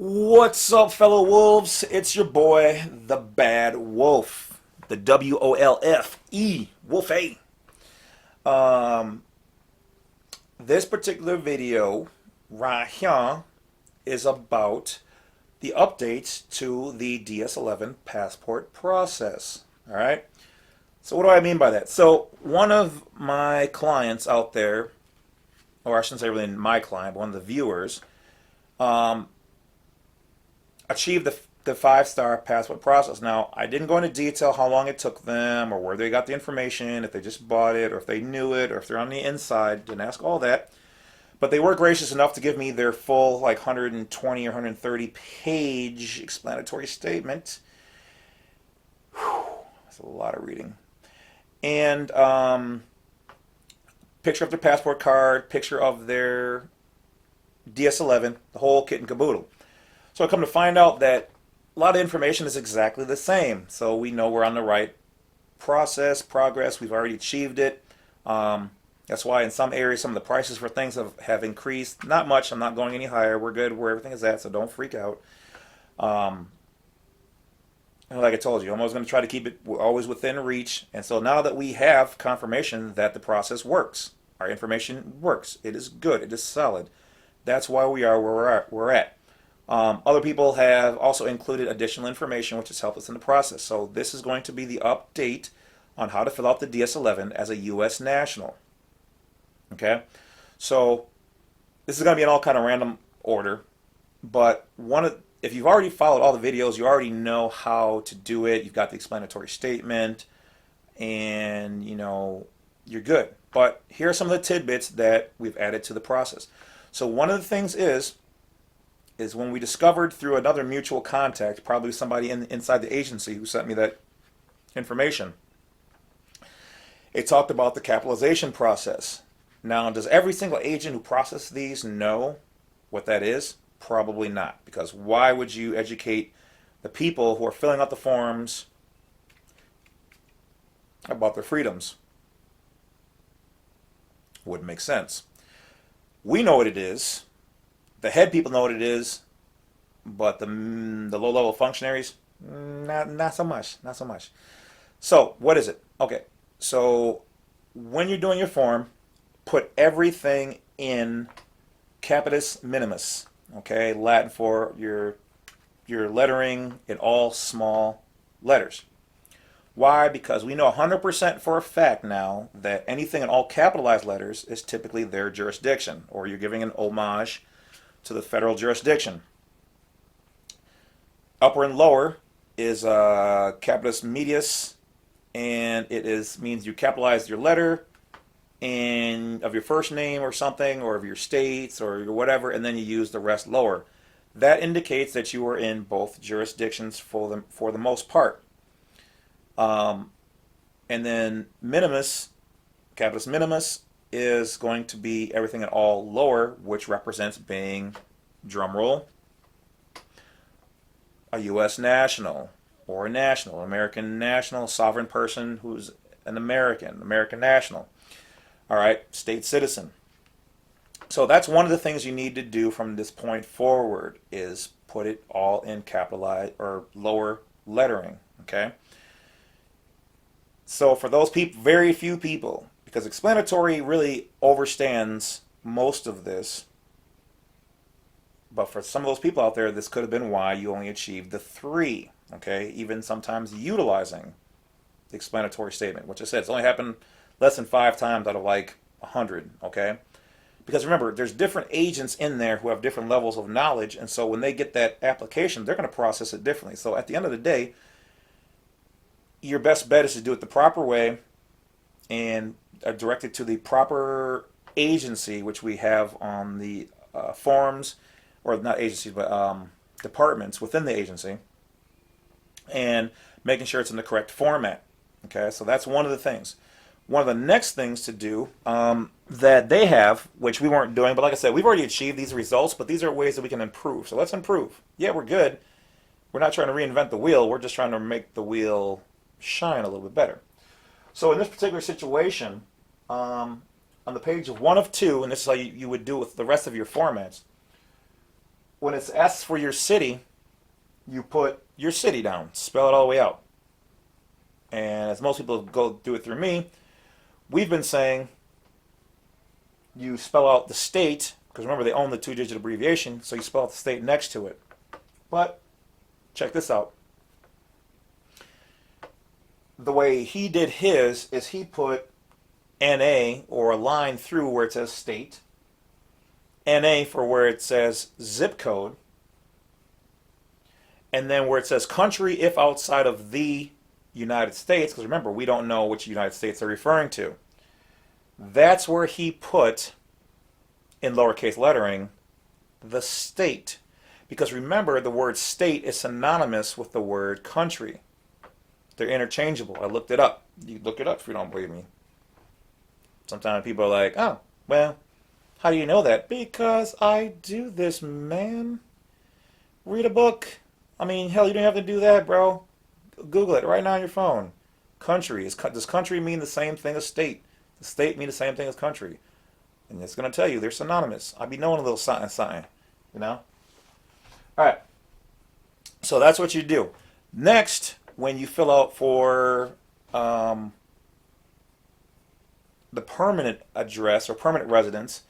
What's up, fellow wolves? It's your boy, the Bad Wolf, the WOLFE, Wolf A. Um, this particular video right here is about the updates to the DS-11 passport process. All right. So what do I mean by that? So one of my clients out there, or I shouldn't say really my client, but one of the viewers, um, achieved the 5-star passport process. Now, I didn't go into detail how long it took them or where they got the information, if they just bought it or if they knew it or if they're on the inside. Didn't ask all that. But they were gracious enough to give me their full, like, 120 or 130 page explanatory statement. Whew, that's a lot of reading. And picture of their passport card, picture of their DS-11, the whole kit and caboodle. So I come to find out that a lot of information is exactly the same. So we know we're on the right progress. We've already achieved it. That's why in some areas, some of the prices for things have increased. Not much. I'm not going any higher. We're good where everything is at, so don't freak out. And like I told you, I'm always going to try to keep it always within reach. And so now that we have confirmation that the process works, our information works, it is good, it is solid. That's why we are where we're at. Other people have also included additional information which has helped us in the process. So this is going to be the update on how to fill out the DS-11 as a U.S. national. Okay, so this is going to be in all kind of random order, but if you've already followed all the videos, you already know how to do it. You've got the explanatory statement, and you're good. But here are some of the tidbits that we've added to the process. So one of the things is when we discovered through another mutual contact, probably somebody inside the agency who sent me that information, it talked about the capitalization process. Now, does every single agent who processes these know what that is? Probably not, because why would you educate the people who are filling out the forms about their freedoms? Wouldn't make sense. We know what it is. The head people know what it is, but the low-level functionaries, not so much, not so much. So what is it? Okay, so when you're doing your form, put everything in capitis minimis. Okay, Latin for your lettering in all small letters. Why? Because we know 100% for a fact now that anything in all capitalized letters is typically their jurisdiction, or you're giving an homage to the federal jurisdiction. Upper and lower is capitis medius, and means you capitalize your letter and of your first name or something, or of your states or your whatever, and then you use the rest lower. That indicates that you are in both jurisdictions for the most part. And then minimus, capitis minimus, is going to be everything in all lower, which represents being, drumroll, a U.S. national or a national, American national, sovereign person who's an American national. All right, state citizen. So that's one of the things you need to do from this point forward is put it all in capitalized or lower lettering, okay? So for those people, very few people, because explanatory really overstands most of this, but for some of those people out there, this could have been why you only achieved the 3, okay? Even sometimes utilizing the explanatory statement, which I said, it's only happened less than 5 times out of like 100, okay? Because remember, there's different agents in there who have different levels of knowledge, and so when they get that application, they're going to process it differently. So at the end of the day, your best bet is to do it the proper way and direct it to the proper agency, which we have on the forms, or not agencies, but departments within the agency, and making sure it's in the correct format. Okay, so that's one of the things. One of the next things to do that they have, which we weren't doing, but like I said, we've already achieved these results, but these are ways that we can improve. So let's improve. Yeah, we're good. We're not trying to reinvent the wheel. We're just trying to make the wheel shine a little bit better. So in this particular situation, on the page of 1 of 2, and this is how you would do it with the rest of your formats, when it's asks for your city, you put your city down, spell it all the way out. And as most people go do it through me, we've been saying you spell out the state, because remember they own the two-digit abbreviation, so you spell out the state next to it. But check this out. The way he did his is he put NA, or a line through where it says state, NA for where it says zip code, and then where it says country if outside of the United States, because remember, we don't know which United States they're referring to. That's where he put, in lowercase lettering, the state. Because remember, the word state is synonymous with the word country. They're interchangeable. I looked it up. You look it up if you don't believe me. Sometimes people are like, oh, well, how do you know that? Because I do this, man. Read a book. I mean, hell, you don't have to do that, bro. Google it right now on your phone. Country. Does country mean the same thing as state? Does state mean the same thing as country? And it's going to tell you they're synonymous. I be knowing a little something, you know? All right. So that's what you do. Next, when you fill out for the permanent address or permanent residence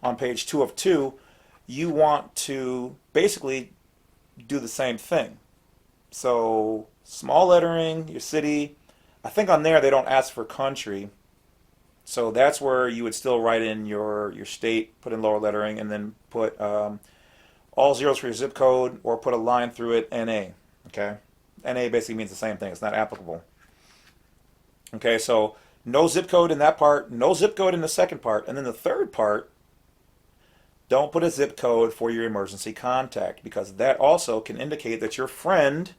on page 2 of 2, you want to basically do the same thing. So small lettering, your city. I think on there they don't ask for country. So that's where you would still write in your state, put in lower lettering, and then put all zeros for your zip code, or put a line through it, NA. Okay? NA basically means the same thing. It's not applicable. Okay, so no zip code in that part, no zip code in the second part, and then the third part, don't put a zip code for your emergency contact, because that also can indicate that your friend,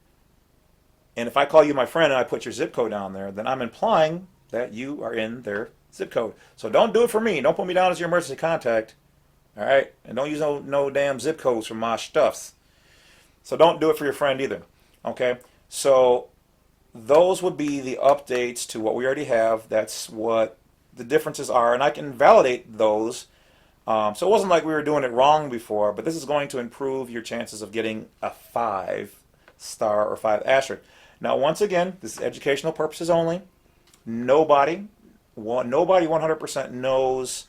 and if I call you my friend and I put your zip code down there, then I'm implying that you are in their zip code. So don't do it for me. Don't put me down as your emergency contact. All right? And don't use no damn zip codes for my stuffs. So don't do it for your friend either. Okay? So those would be the updates to what we already have. That's what the differences are. And I can validate those. So it wasn't like we were doing it wrong before, but this is going to improve your chances of getting a 5-star or 5 asterisk. Now, once again, this is educational purposes only. Nobody 100% knows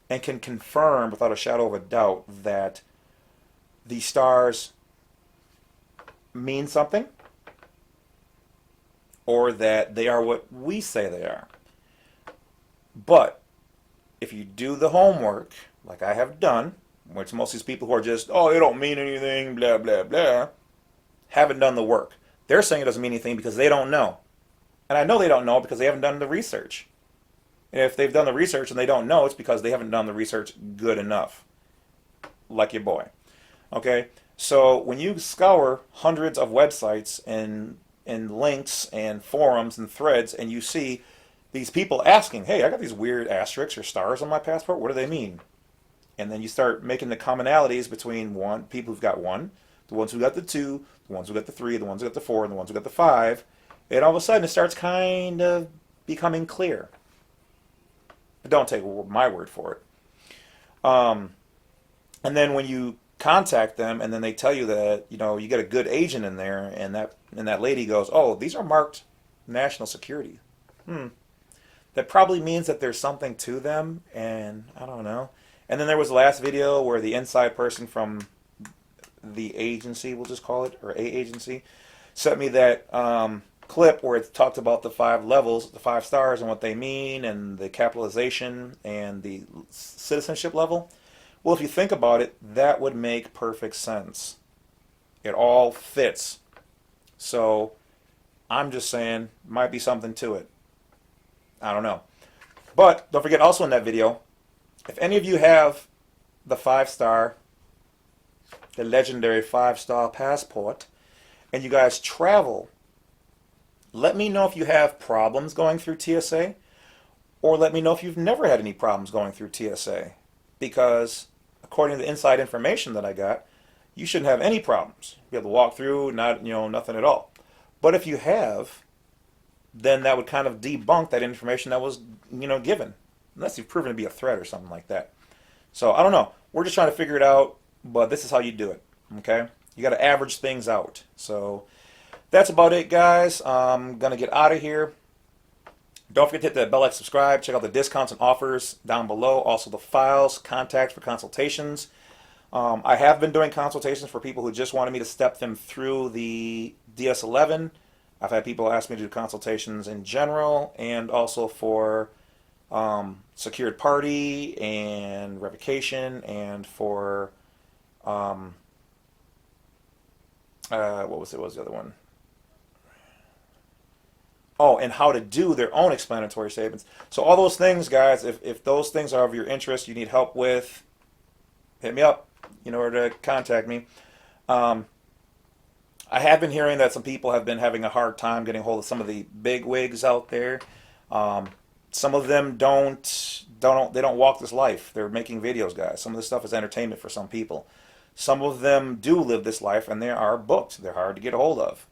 and can confirm without a shadow of a doubt that the stars mean something, or that they are what we say they are. But if you do the homework, like I have done, which most of these people who are just, oh, they don't mean anything, blah, blah, blah, haven't done the work. They're saying it doesn't mean anything because they don't know. And I know they don't know because they haven't done the research. If they've done the research and they don't know, it's because they haven't done the research good enough. Like your boy. Okay? So when you scour hundreds of websites and links and forums and threads, and you see these people asking, hey, I got these weird asterisks or stars on my passport, what do they mean? And then you start making the commonalities between people who've got 1, the ones who got the 2, the ones who got the 3, the ones who got the 4, and the ones who got the 5, and all of a sudden it starts kind of becoming clear. But don't take my word for it. And then when you contact them and then they tell you that, you know, you get a good agent in there, and that lady goes, oh, these are marked national security. That probably means that there's something to them, and I don't know. And then there was the last video where the inside person from the agency, we'll just call it, or a agency, sent me that clip where it talked about the 5 levels, the 5 stars, and what they mean, and the capitalization, and the citizenship level. Well, if you think about it, that would make perfect sense. It all fits. So I'm just saying, might be something to it. I don't know. But don't forget, also in that video, if any of you have the 5-star, the legendary 5-star passport, and you guys travel, let me know if you have problems going through TSA, or let me know if you've never had any problems going through TSA. Because according to the inside information that I got, you shouldn't have any problems. Be able to walk through, nothing at all. But if you have, then that would kind of debunk that information that was, given. Unless you've proven to be a threat or something like that. So, I don't know. We're just trying to figure it out, but this is how you do it. Okay, you got to average things out. So that's about it, guys. I'm gonna get out of here. Don't forget to hit that bell, like, subscribe. Check out the discounts and offers down below. Also the files, contact for consultations. I have been doing consultations for people who just wanted me to step them through the DS-11. I've had people ask me to do consultations in general, and also for secured party and revocation, and for what was it? What was the other one? Oh, and how to do their own explanatory statements. So all those things, guys, if those things are of your interest, you need help with, hit me up. You know where to contact me. Um, I have been hearing that some people have been having a hard time getting hold of some of the big wigs out there. Um, some of them don't walk this life. They're making videos, guys. Some of this stuff is entertainment for some people. Some of them do live this life, and they are booked. They're hard to get a hold of.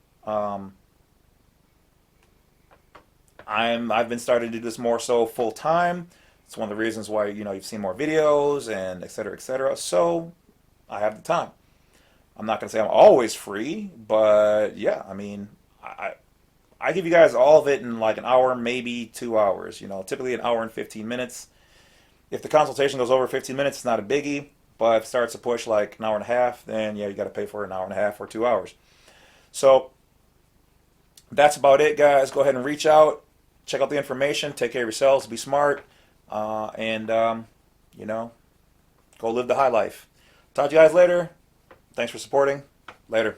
I've been starting to do this more so full time. It's one of the reasons why you've seen more videos and et cetera, et cetera. So I have the time. I'm not going to say I'm always free, but yeah, I mean, I give you guys all of it in like an hour, maybe 2 hours. Typically an hour and 15 minutes. If the consultation goes over 15 minutes, it's not a biggie. But if it starts to push like an hour and a half, then yeah, you got to pay for an hour and a half or 2 hours. So that's about it, guys. Go ahead and reach out. Check out the information. Take care of yourselves. Be smart. And go live the high life. Talk to you guys later. Thanks for supporting. Later.